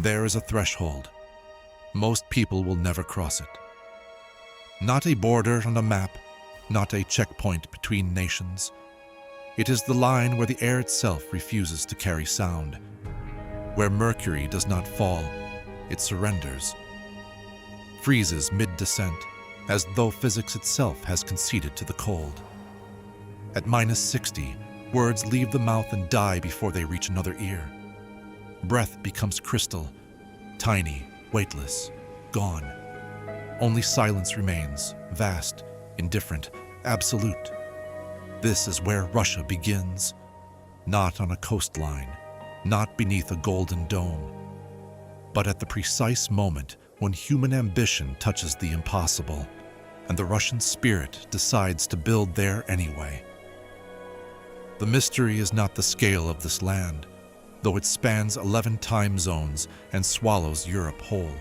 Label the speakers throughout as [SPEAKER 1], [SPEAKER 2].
[SPEAKER 1] There is a threshold. Most people will never cross it. Not a border on a map, not a checkpoint between nations. It is the line where the air itself refuses to carry sound. Where mercury does not fall, it surrenders. Freezes mid-descent, as though physics itself has conceded to the cold. At -60, words leave the mouth and die before they reach another ear. Breath becomes crystal, tiny, weightless, gone. Only silence remains, vast, indifferent, absolute. This is where Russia begins, not on a coastline, not beneath a golden dome, but at the precise moment when human ambition touches the impossible, and the Russian spirit decides to build there anyway. The mystery is not the scale of this land, though it spans 11 time zones and swallows Europe whole.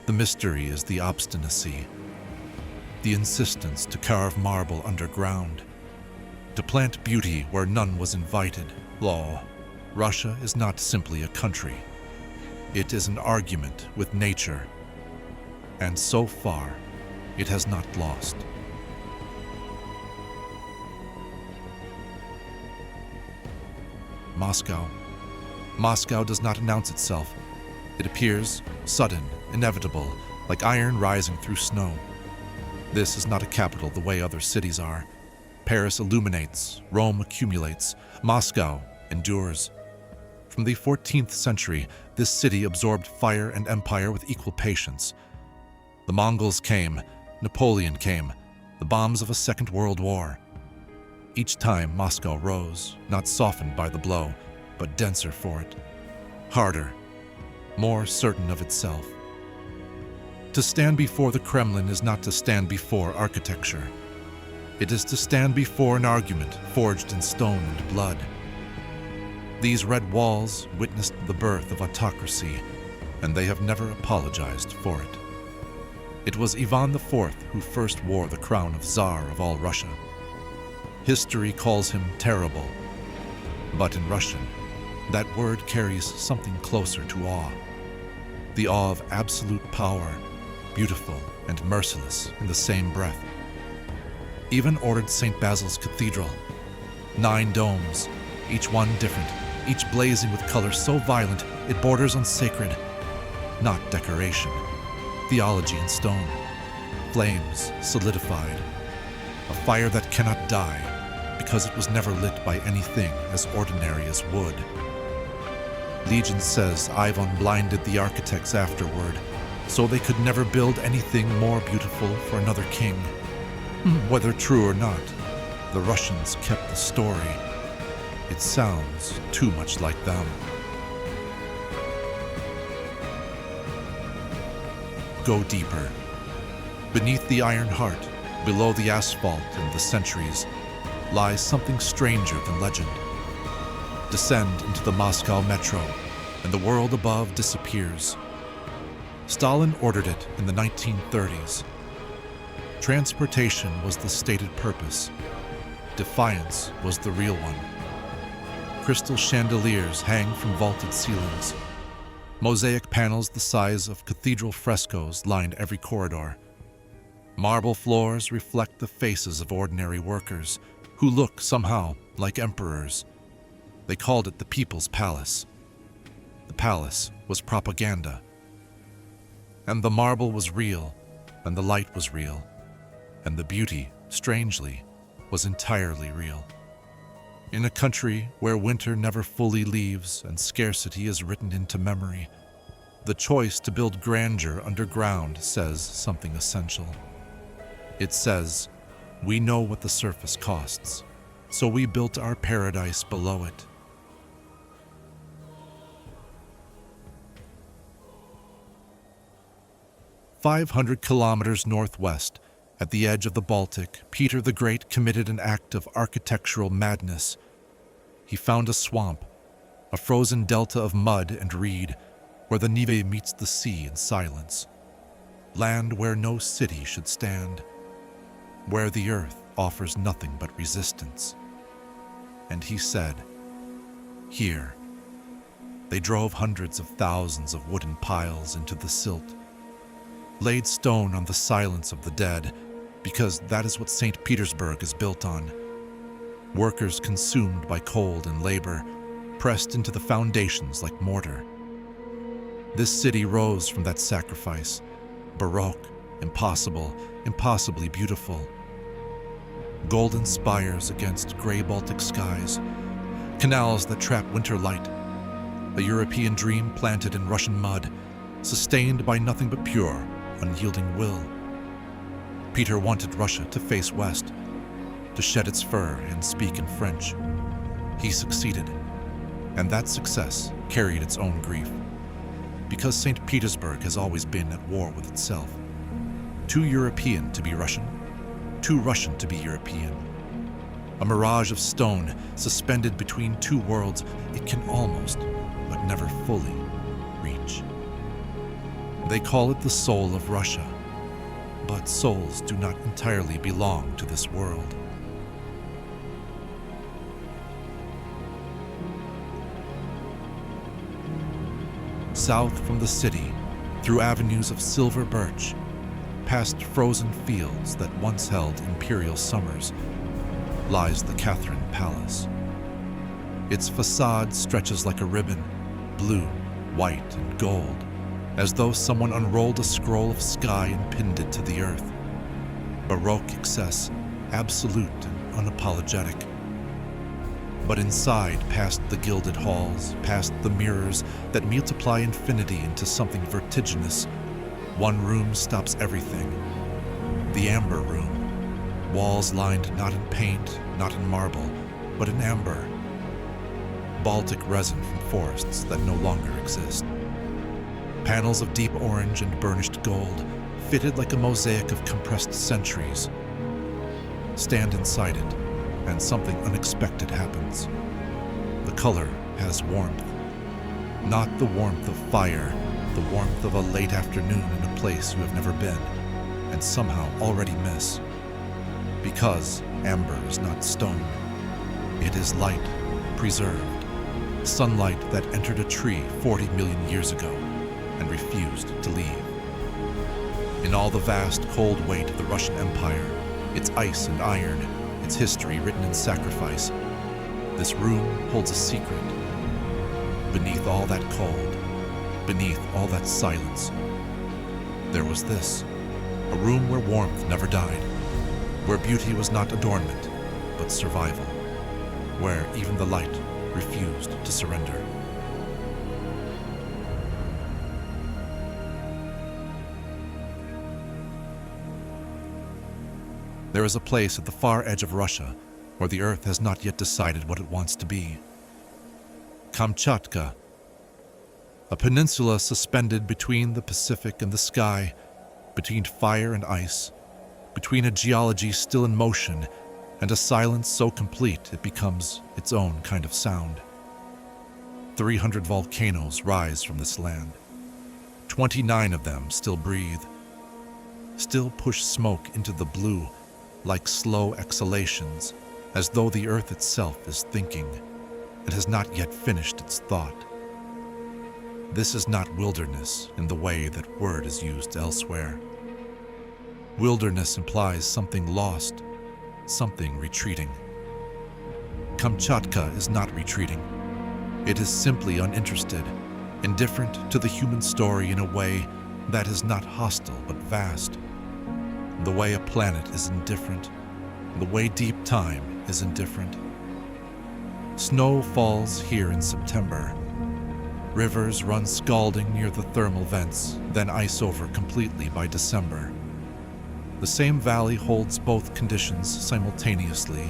[SPEAKER 1] The mystery is the obstinacy, the insistence to carve marble underground, to plant beauty where none was invited. Russia is not simply a country. It is an argument with nature, and so far, it has not lost. Moscow. Moscow does not announce itself. It appears sudden, inevitable, like iron rising through snow. This is not a capital the way other cities are. Paris illuminates, Rome accumulates, Moscow endures. From the 14th century, this city absorbed fire and empire with equal patience. The Mongols came, Napoleon came, the bombs of a Second World War. Each time Moscow rose, not softened by the blow, but denser for it, harder, more certain of itself. To stand before the Kremlin is not to stand before architecture. It is to stand before an argument forged in stone and blood. These red walls witnessed the birth of autocracy, and they have never apologized for it. It was Ivan IV who first wore the crown of Tsar of all Russia. History calls him terrible, but in Russian, that word carries something closer to awe. The awe of absolute power, beautiful and merciless in the same breath. Even ordered St. Basil's Cathedral, 9 domes, each one different, each blazing with color so violent it borders on sacred, not decoration, theology in stone, flames solidified, a fire that cannot die because it was never lit by anything as ordinary as wood. Legend says Ivan blinded the architects afterward, so they could never build anything more beautiful for another king. Whether true or not, the Russians kept the story. It sounds too much like them. Go deeper. Beneath the iron heart, below the asphalt and the centuries, lies something stranger than legend. Descend into the Moscow metro, and the world above disappears. Stalin ordered it in the 1930s. Transportation was the stated purpose. Defiance was the real one. Crystal chandeliers hang from vaulted ceilings. Mosaic panels the size of cathedral frescoes line every corridor. Marble floors reflect the faces of ordinary workers who look somehow like emperors. They called it the People's Palace. The palace was propaganda. And the marble was real, and the light was real, and the beauty, strangely, was entirely real. In a country where winter never fully leaves and scarcity is written into memory, the choice to build grandeur underground says something essential. It says, we know what the surface costs, so we built our paradise below it. "500 kilometers northwest, at the edge of the Baltic, Peter the Great committed an act of architectural madness. He found a swamp, a frozen delta of mud and reed, where the Neva meets the sea in silence. Land where no city should stand, where the earth offers nothing but resistance. And he said, here, They drove hundreds of thousands of wooden piles into the silt, laid stone on the silence of the dead, because that is what St. Petersburg is built on. Workers consumed by cold and labor, pressed into the foundations like mortar. This city rose from that sacrifice, baroque, impossible, impossibly beautiful. Golden spires against gray Baltic skies, canals that trap winter light, a European dream planted in Russian mud, sustained by nothing but pure, unyielding will. Peter wanted Russia to face west, to shed its fur and speak in French. He succeeded, and that success carried its own grief, because St. Petersburg has always been at war with itself. Too European to be Russian, too Russian to be European. A mirage of stone suspended between two worlds it can almost, but never fully, reach. They call it the soul of Russia, but souls do not entirely belong to this world. South from the city, through avenues of silver birch, past frozen fields that once held imperial summers, lies the Catherine Palace. Its facade stretches like a ribbon, blue, white, and gold, as though someone unrolled a scroll of sky and pinned it to the earth. Baroque excess, absolute and unapologetic. But inside, past the gilded halls, past the mirrors that multiply infinity into something vertiginous, one room stops everything. The amber room. Walls lined not in paint, not in marble, but in amber. Baltic resin from forests that no longer exist. Panels of deep orange and burnished gold, fitted like a mosaic of compressed centuries. Stand inside it, and something unexpected happens. The color has warmth. Not the warmth of fire, the warmth of a late afternoon in a place you have never been, and somehow already miss. Because amber is not stone. It is light, preserved. Sunlight that entered a tree 40 million years ago and refused to leave. In all the vast, cold weight of the Russian Empire, its ice and iron, its history written in sacrifice, this room holds a secret. Beneath all that cold, beneath all that silence, there was this, a room where warmth never died, where beauty was not adornment, but survival, where even the light refused to surrender. There is a place at the far edge of Russia where the earth has not yet decided what it wants to be. Kamchatka, a peninsula suspended between the Pacific and the sky, between fire and ice, between a geology still in motion and a silence so complete it becomes its own kind of sound. 300 volcanoes rise from this land. 29 of them still breathe, still push smoke into the blue like slow exhalations, as though the earth itself is thinking and has not yet finished its thought. This is not wilderness in the way that word is used elsewhere. Wilderness implies something lost, something retreating. Kamchatka is not retreating. It is simply uninterested, indifferent to the human story in a way that is not hostile but vast. The way a planet is indifferent, the way deep time is indifferent. Snow falls here in September. Rivers run scalding near the thermal vents, then ice over completely by December. The same valley holds both conditions simultaneously,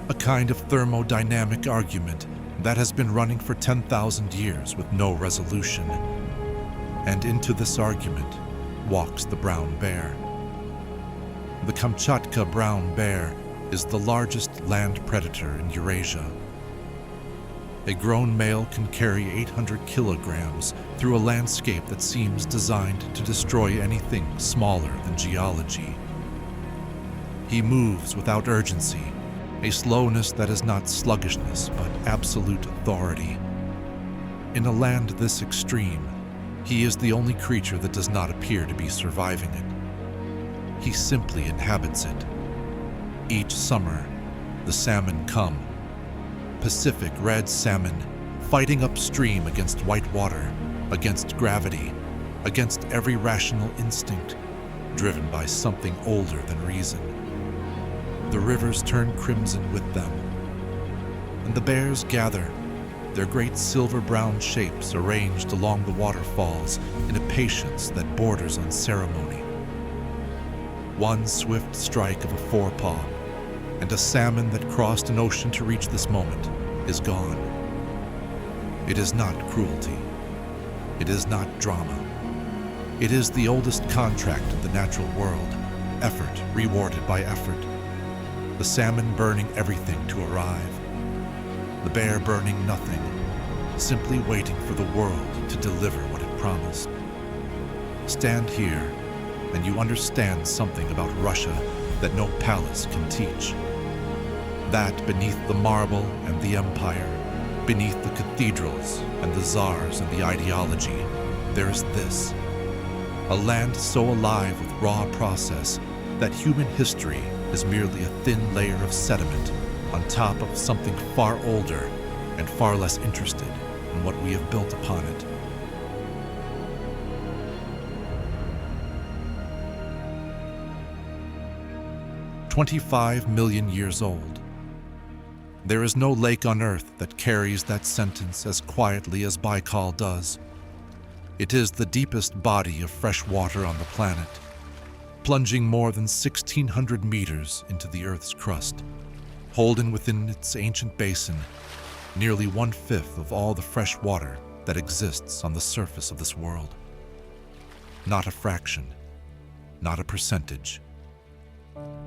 [SPEAKER 1] a kind of thermodynamic argument that has been running for 10,000 years with no resolution. And into this argument walks the brown bear. The Kamchatka brown bear is the largest land predator in Eurasia. A grown male can carry 800 kilograms through a landscape that seems designed to destroy anything smaller than geology. He moves without urgency, a slowness that is not sluggishness but absolute authority. In a land this extreme, he is the only creature that does not appear to be surviving it. He simply inhabits it. Each summer, the salmon come. Pacific red salmon, fighting upstream against white water, against gravity, against every rational instinct, driven by something older than reason. The rivers turn crimson with them, and the bears gather, their great silver-brown shapes arranged along the waterfalls in a patience that borders on ceremony. One swift strike of a forepaw, and a salmon that crossed an ocean to reach this moment is gone. It is not cruelty. It is not drama. It is the oldest contract of the natural world, effort rewarded by effort. The salmon burning everything to arrive. The bear burning nothing, simply waiting for the world to deliver what it promised. Stand here, and you understand something about Russia that no palace can teach. That beneath the marble and the empire, beneath the cathedrals and the czars and the ideology, there is this. A land so alive with raw process that human history is merely a thin layer of sediment on top of something far older and far less interested in what we have built upon it. "25 million years old. There is no lake on earth that carries that sentence as quietly as Baikal does. It is the deepest body of fresh water on the planet, plunging more than 1,600 meters into the Earth's crust, holding within its ancient basin nearly 1/5 of all the fresh water that exists on the surface of this world. Not a fraction, not a percentage.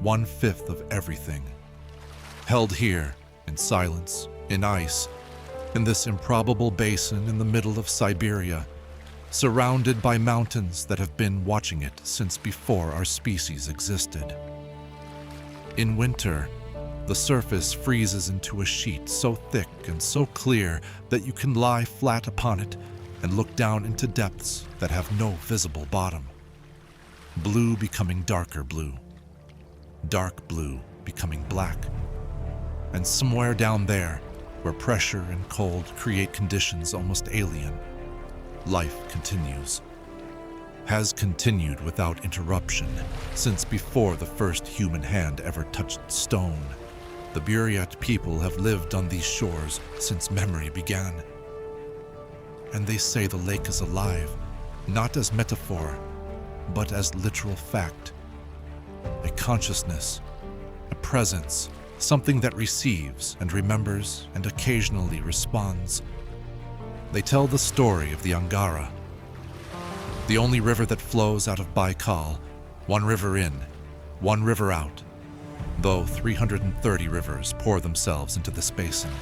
[SPEAKER 1] 1/5 of everything, held here in silence, in ice, in this improbable basin in the middle of Siberia, surrounded by mountains that have been watching it since before our species existed. In winter, the surface freezes into a sheet so thick and so clear that you can lie flat upon it and look down into depths that have no visible bottom. Blue becoming darker blue, dark blue becoming black. And somewhere down there, where pressure and cold create conditions almost alien, life continues. Has continued without interruption since before the first human hand ever touched stone. The Buryat people have lived on these shores since memory began. And they say the lake is alive, not as metaphor, but as literal fact. A consciousness, a presence, something that receives and remembers and occasionally responds. They tell the story of the Angara, the only river that flows out of Baikal, one river in, one river out, though 330 rivers pour themselves into this basin.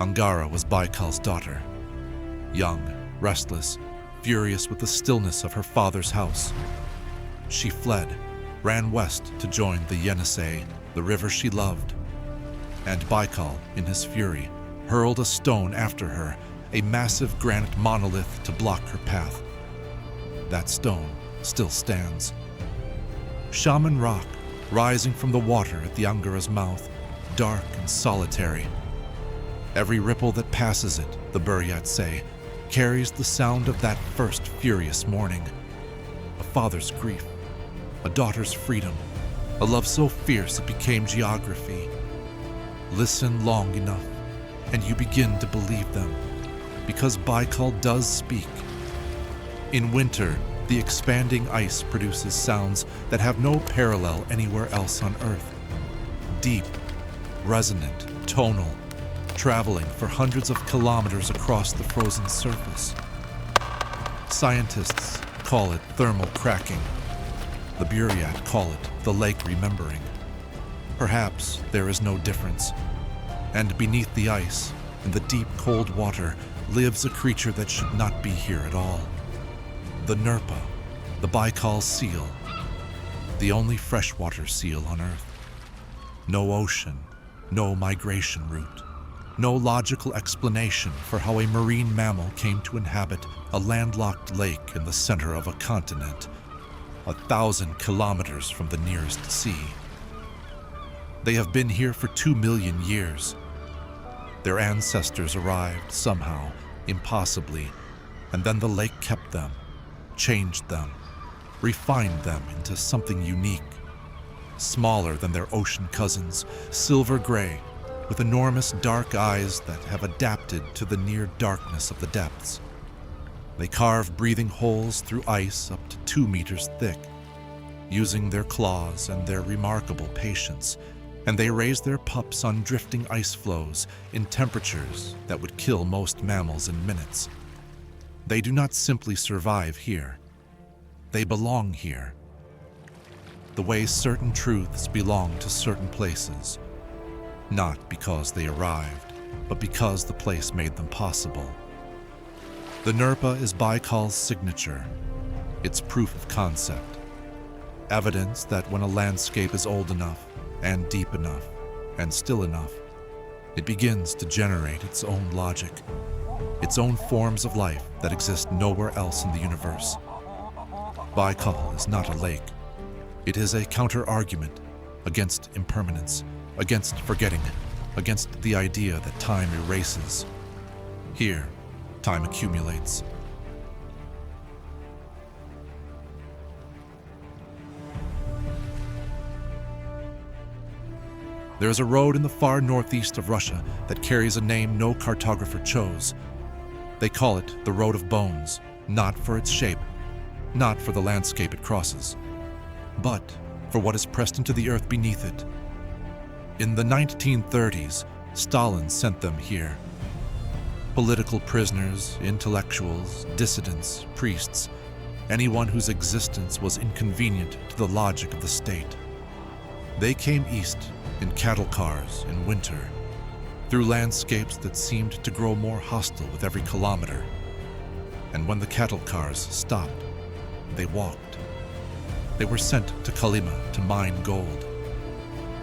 [SPEAKER 1] Angara was Baikal's daughter, young, restless, furious with the stillness of her father's house. She fled, ran west to join the Yenisei, the river she loved, and Baikal, in his fury, hurled a stone after her, a massive granite monolith to block her path. That stone still stands. Shaman Rock, rising from the water at the Angara's mouth, dark and solitary. Every ripple that passes it, the Buryat say, carries the sound of that first furious morning. A father's grief, a daughter's freedom, a love so fierce it became geography. Listen long enough, and you begin to believe them, because Baikal does speak. In winter, the expanding ice produces sounds that have no parallel anywhere else on Earth. Deep, resonant, tonal, traveling for hundreds of kilometers across the frozen surface. Scientists call it thermal cracking. The Buryat call it the lake remembering. Perhaps there is no difference. And beneath the ice, in the deep cold water, lives a creature that should not be here at all. The Nerpa, the Baikal seal, the only freshwater seal on Earth. No ocean, no migration route, No logical explanation for how a marine mammal came to inhabit a landlocked lake in the center of a continent, 1,000 kilometers from the nearest sea. They have been here for 2 million years. Their ancestors arrived somehow, impossibly, and then the lake kept them, changed them, refined them into something unique, smaller than their ocean cousins, silver gray, with enormous dark eyes that have adapted to the near darkness of the depths. They carve breathing holes through ice up to 2 meters thick, using their claws and their remarkable patience, and they raise their pups on drifting ice floes in temperatures that would kill most mammals in minutes. They do not simply survive here. They belong here. The way certain truths belong to certain places, not because they arrived, but because the place made them possible. The Nerpa is Baikal's signature, its proof of concept, evidence that when a landscape is old enough and deep enough and still enough, it begins to generate its own logic, its own forms of life that exist nowhere else in the universe. Baikal is not a lake. It is a counter-argument against impermanence, against forgetting, against the idea that time erases. Here, time accumulates. There is a road in the far northeast of Russia that carries a name no cartographer chose. They call it the Road of Bones, not for its shape, not for the landscape it crosses, but for what is pressed into the earth beneath it. In the 1930s, Stalin sent them here. Political prisoners, intellectuals, dissidents, priests, anyone whose existence was inconvenient to the logic of the state. They came east in cattle cars in winter, through landscapes that seemed to grow more hostile with every kilometer. And when the cattle cars stopped, they walked. They were sent to Kolyma to mine gold,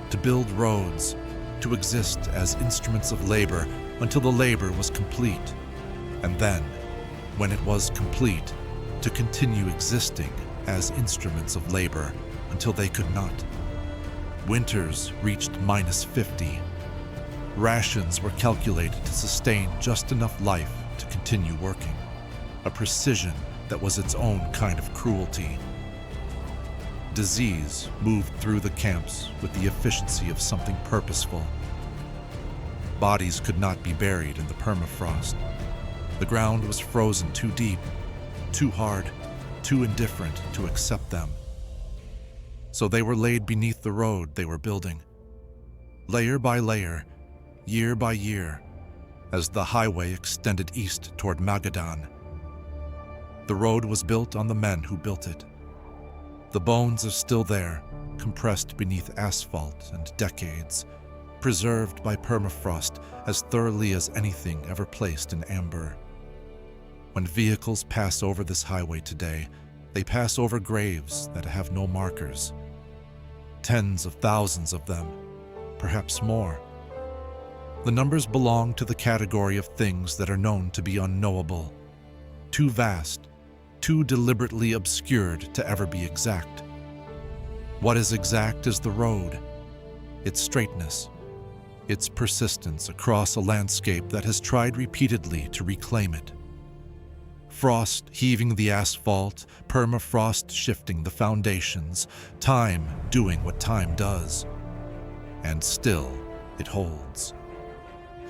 [SPEAKER 1] to build roads, to exist as instruments of labor until the labor was complete, and then, when it was complete, to continue existing as instruments of labor until they could not. Winters reached -50. Rations were calculated to sustain just enough life to continue working, a precision that was its own kind of cruelty. Disease moved through the camps with the efficiency of something purposeful. Bodies could not be buried in the permafrost. The ground was frozen too deep, too hard, too indifferent to accept them. So they were laid beneath the road they were building, layer by layer, year by year, as the highway extended east toward Magadan. The road was built on the men who built it. The bones are still there, compressed beneath asphalt and decades, preserved by permafrost as thoroughly as anything ever placed in amber. When vehicles pass over this highway today, they pass over graves that have no markers. Tens of thousands of them, perhaps more. The numbers belong to the category of things that are known to be unknowable, too vast, too deliberately obscured to ever be exact. What is exact is the road, its straightness, its persistence across a landscape that has tried repeatedly to reclaim it. Frost heaving the asphalt, permafrost shifting the foundations, time doing what time does. And still it holds.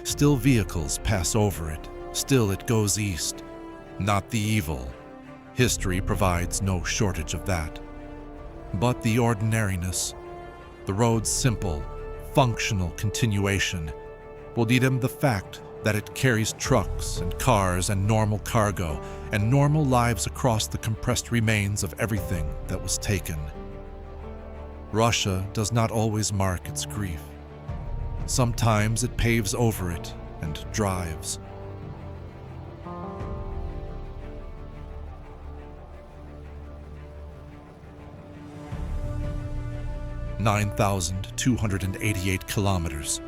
[SPEAKER 1] Still vehicles pass over it, still it goes east. Not the evil. History provides no shortage of that. But the ordinariness, the road's simple, functional continuation, will need him the fact that it carries trucks and cars and normal cargo and normal lives across the compressed remains of everything that was taken. Russia does not always mark its grief. Sometimes it paves over it and drives. (9,288 kilometers).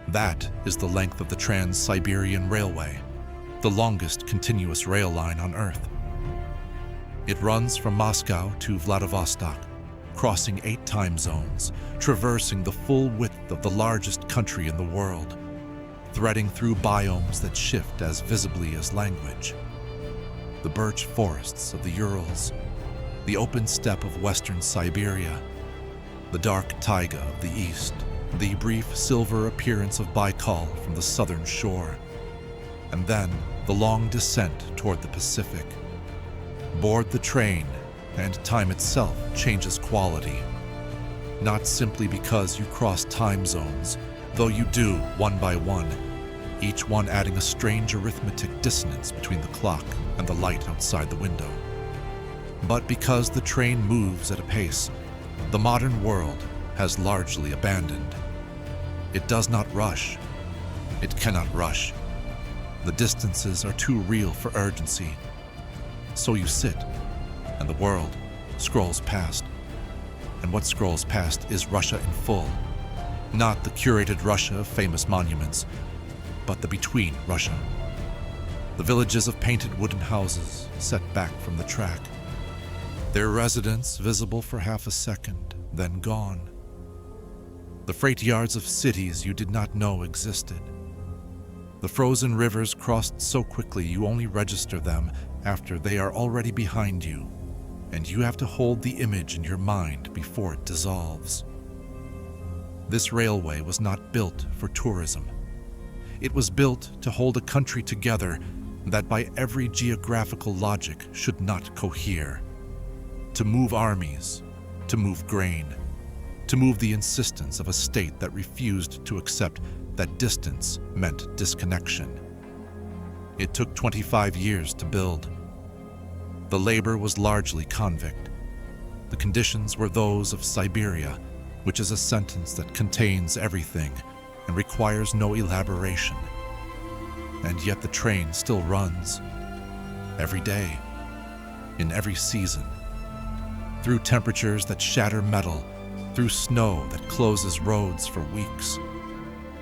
[SPEAKER 1] That is the length of the Trans-Siberian Railway, the longest continuous rail line on Earth. It runs from Moscow to Vladivostok, crossing 8 time zones, traversing the full width of the largest country in the world, threading through biomes that shift as visibly as language. The birch forests of the Urals, the open steppe of western Siberia, the dark taiga of the east, the brief silver appearance of Baikal from the southern shore, and then the long descent toward the Pacific. Board the train, and time itself changes quality. Not simply because you cross time zones, though you do one by one, each one adding a strange arithmetic dissonance between the clock and the light outside the window, but because the train moves at a pace the modern world has largely abandoned. It does not rush. It cannot rush. The distances are too real for urgency. So you sit, and the world scrolls past. And what scrolls past is Russia in full. Not the curated Russia of famous monuments, but the between Russia. The villages of painted wooden houses set back from the track. Their residents visible for half a second, then gone. The freight yards of cities you did not know existed. The frozen rivers crossed so quickly you only register them after they are already behind you, and you have to hold the image in your mind before it dissolves. This railway was not built for tourism. It was built to hold a country together that by every geographical logic should not cohere. To move armies, to move grain, to move the insistence of a state that refused to accept that distance meant disconnection. It took 25 years to build. The labor was largely convict. The conditions were those of Siberia, which is a sentence that contains everything and requires no elaboration. And yet the train still runs, every day, in every season, through temperatures that shatter metal, through snow that closes roads for weeks,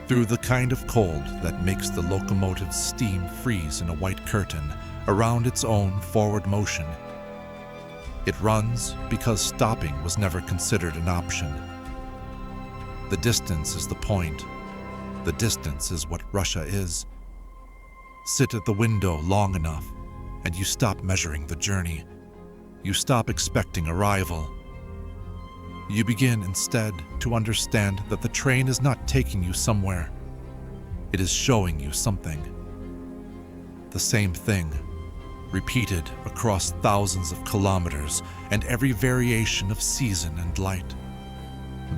[SPEAKER 1] through the kind of cold that makes the locomotive's steam freeze in a white curtain around its own forward motion. It runs because stopping was never considered an option. The distance is the point. The distance is what Russia is. Sit at the window long enough, and you stop measuring the journey. You stop expecting arrival. You begin instead to understand that the train is not taking you somewhere. It is showing you something. The same thing, repeated across thousands of kilometers and every variation of season and light.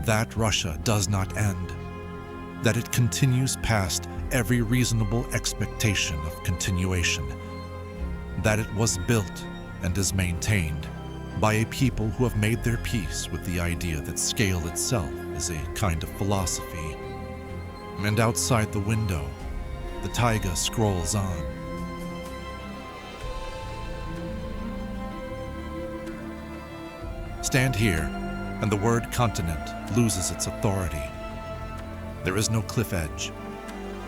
[SPEAKER 1] That Russia does not end. That it continues past every reasonable expectation of continuation. That it was built and is maintained by a people who have made their peace with the idea that scale itself is a kind of philosophy. And outside the window, the taiga scrolls on. Stand here, and the word continent loses its authority. There is no cliff edge,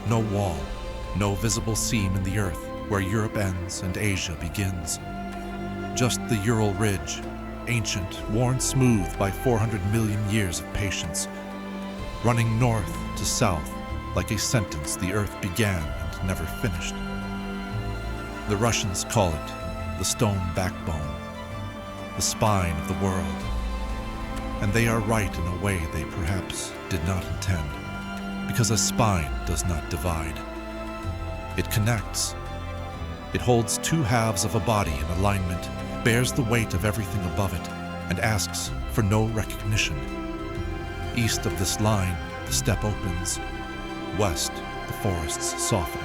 [SPEAKER 1] no wall, no visible seam in the earth where Europe ends and Asia begins. Just the Ural Ridge, ancient, worn smooth by 400 million years of patience, running north to south like a sentence the earth began and never finished. The Russians call it the stone backbone, the spine of the world. And they are right in a way they perhaps did not intend, because a spine does not divide. It connects. It holds two halves of a body in alignment, bears the weight of everything above it, and asks for no recognition. East of this line, the steppe opens. West, the forests soften.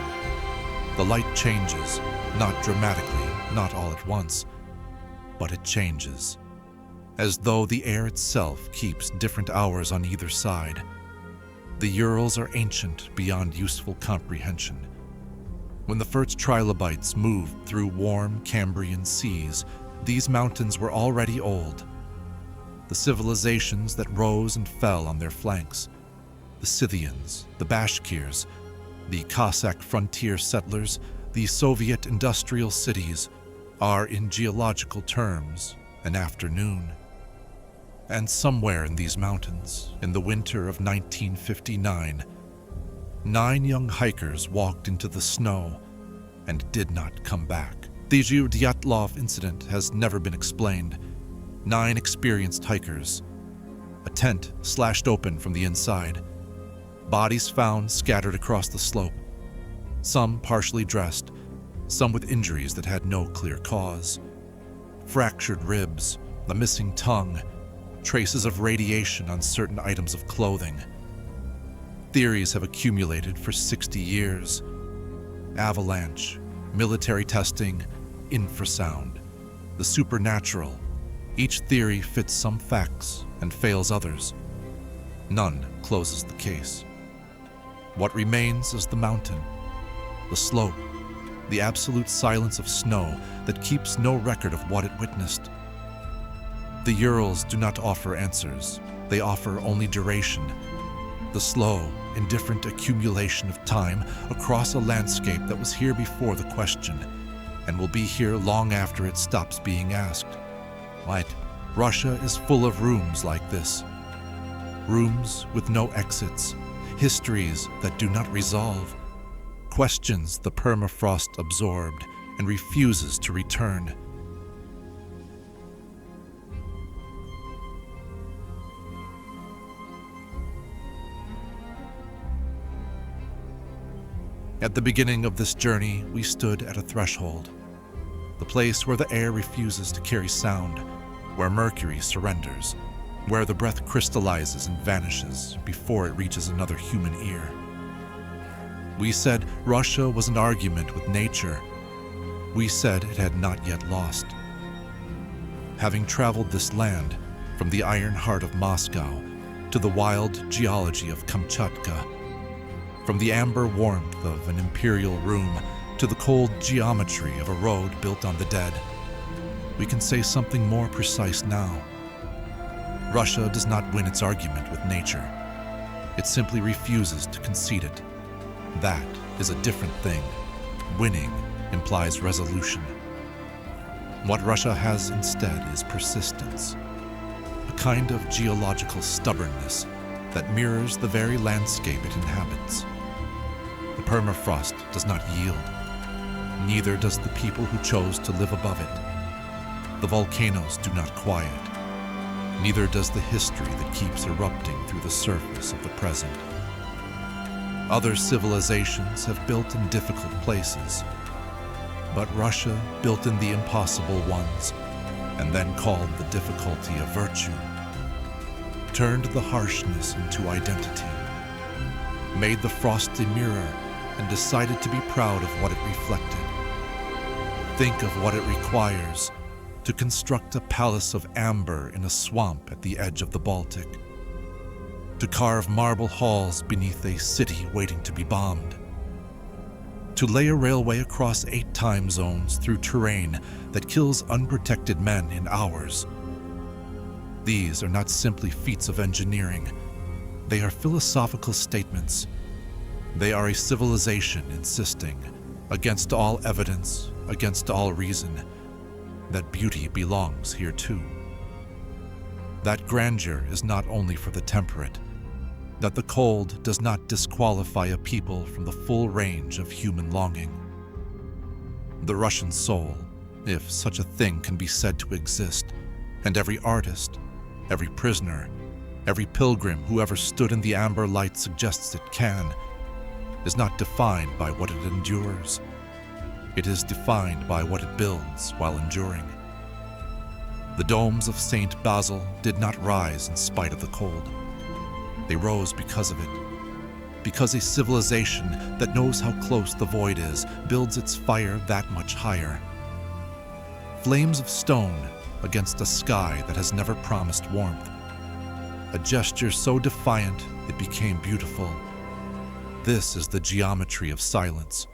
[SPEAKER 1] The light changes, not dramatically, not all at once, but it changes, as though the air itself keeps different hours on either side. The Urals are ancient beyond useful comprehension. When the first trilobites moved through warm Cambrian seas, these mountains were already old. The civilizations that rose and fell on their flanks, the Scythians, the Bashkirs, the Cossack frontier settlers, the Soviet industrial cities, are in geological terms an afternoon. And somewhere in these mountains, in the winter of 1959, 9 young hikers walked into the snow and did not come back. The Dyatlov incident has never been explained. 9 experienced hikers. A tent slashed open from the inside. Bodies found scattered across the slope. Some partially dressed, some with injuries that had no clear cause. Fractured ribs, a missing tongue, traces of radiation on certain items of clothing. Theories have accumulated for 60 years. Avalanche, military testing, infrasound, the supernatural. Each theory fits some facts and fails others. None closes the case. What remains is the mountain, the slope, the absolute silence of snow that keeps no record of what it witnessed. The Urals do not offer answers. They offer only duration, the slow, indifferent accumulation of time across a landscape that was here before the question and will be here long after it stops being asked. Right, Russia is full of rooms like this. Rooms with no exits, histories that do not resolve, questions the permafrost absorbed and refuses to return. At the beginning of this journey, we stood at a threshold, the place where the air refuses to carry sound, where mercury surrenders, where the breath crystallizes and vanishes before it reaches another human ear. We said Russia was an argument with nature. We said it had not yet lost. Having traveled this land, from the iron heart of Moscow to the wild geology of Kamchatka, from the amber warmth of an imperial room to the cold geometry of a road built on the dead, we can say something more precise now. Russia does not win its argument with nature. It simply refuses to concede it. That is a different thing. Winning implies resolution. What Russia has instead is persistence, a kind of geological stubbornness that mirrors the very landscape it inhabits. The permafrost does not yield. Neither does the people who chose to live above it. The volcanoes do not quiet. Neither does the history that keeps erupting through the surface of the present. Other civilizations have built in difficult places, but Russia built in the impossible ones, and then called the difficulty a virtue, turned the harshness into identity, made the frost a mirror, and decided to be proud of what it reflected. Think of what it requires to construct a palace of amber in a swamp at the edge of the Baltic, to carve marble halls beneath a city waiting to be bombed, to lay a railway across 8 time zones through terrain that kills unprotected men in hours. These are not simply feats of engineering. They are philosophical statements. They are a civilization insisting, against all evidence, against all reason, that beauty belongs here too. That grandeur is not only for the temperate, that the cold does not disqualify a people from the full range of human longing. The Russian soul, if such a thing can be said to exist, and every artist, every prisoner, every pilgrim who ever stood in the amber light suggests it can, is not defined by what it endures. It is defined by what it builds while enduring. The domes of St. Basil did not rise in spite of the cold. They rose because of it. Because a civilization that knows how close the void is builds its fire that much higher. Flames of stone against a sky that has never promised warmth. A gesture so defiant it became beautiful. This is the geometry of silence.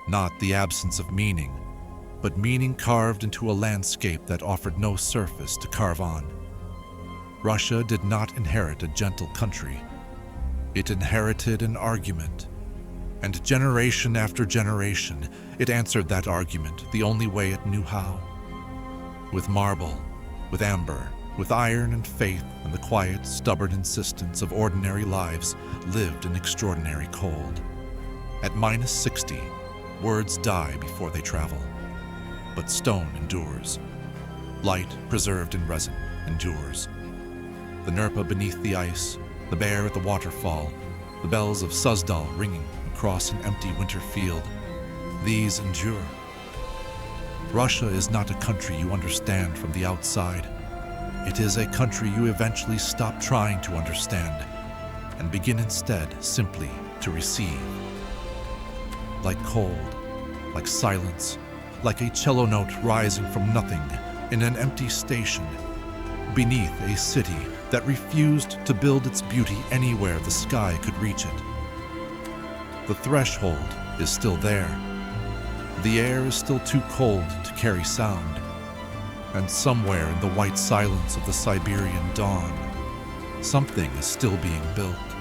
[SPEAKER 1] Not the absence of meaning, but meaning carved into a landscape that offered no surface to carve on. Russia did not inherit a gentle country. It inherited an argument, and generation after generation, it answered that argument the only way it knew how. With marble, with amber, with iron and faith and the quiet, stubborn insistence of ordinary lives lived in extraordinary cold. At -60, words die before they travel. But stone endures. Light, preserved in resin, endures. The Nerpa beneath the ice, the bear at the waterfall, the bells of Suzdal ringing across an empty winter field, these endure. Russia is not a country you understand from the outside. It is a country you eventually stop trying to understand and begin instead simply to receive. Like cold, like silence, like a cello note rising from nothing in an empty station, beneath a city that refused to build its beauty anywhere the sky could reach it. The threshold is still there. The air is still too cold to carry sound. And somewhere in the white silence of the Siberian dawn, something is still being built.